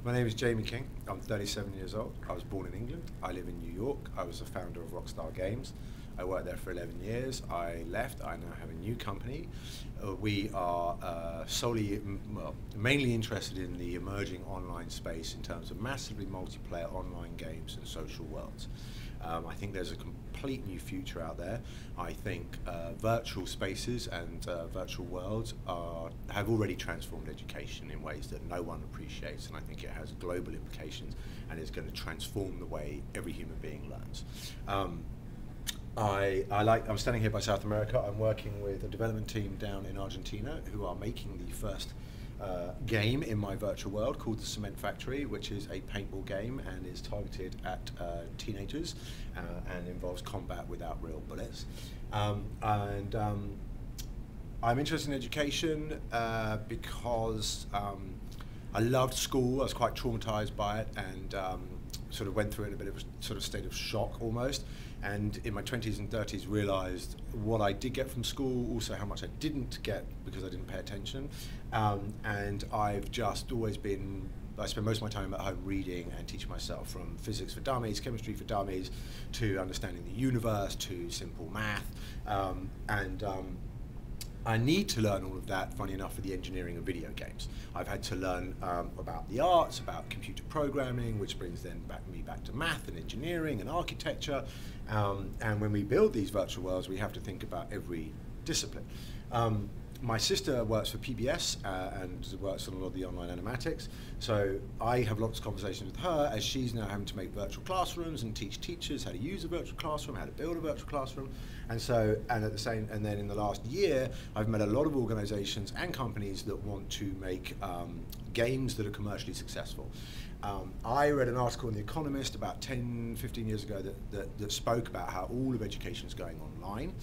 My name is Jamie King. I'm 37 years old. I was born in England. I live in New York. I was the founder of Rockstar Games. I worked there for 11 years. I left. I now have a new company. We are mainly interested in the emerging online space in terms of massively multiplayer online games and social worlds. I think there's a complete new future out there. I think virtual spaces and virtual worlds have already transformed education in ways that no one appreciates, and I think it has global implications and is going to transform the way every human being learns. I'm standing here by South America. I'm working with a development team down in Argentina who are making the first game in my virtual world called The Cement Factory, which is a paintball game and is targeted at teenagers and involves combat without real bullets. I'm interested in education because I loved school. I was quite traumatized by it and sort of went through it in a bit of a sort of state of shock almost. And in my 20s and 30s realized what I did get from school, also how much I didn't get because I didn't pay attention. And I've just always I spend most of my time at home reading and teaching myself, from physics for dummies, chemistry for dummies, to understanding the universe, to simple math. I need to learn all of that, funny enough, for the engineering of video games. I've had to learn about the arts, about computer programming, which brings me back to math and engineering and architecture. And when we build these virtual worlds, we have to think about every discipline. My sister works for PBS and works on a lot of the online animatics, so I have lots of conversations with her as she's now having to make virtual classrooms and teach teachers how to use a virtual classroom, how to build a virtual classroom, and then in the last year I've met a lot of organizations and companies that want to make games that are commercially successful. I read an article in The Economist about 10, 15 years ago that spoke about how all of education is going online,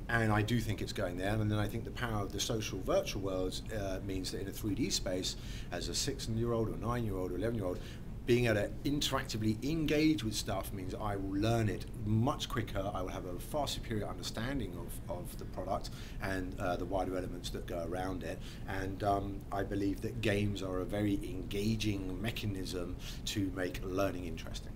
and I do think it's going there. And then I think the power of the social virtual worlds means that in a 3D space, as a 6-year-old or 9-year-old or 11-year-old, being able to interactively engage with stuff means I will learn it much quicker. I will have a far superior understanding of the product and the wider elements that go around it. And I believe that games are a very engaging mechanism to make learning interesting.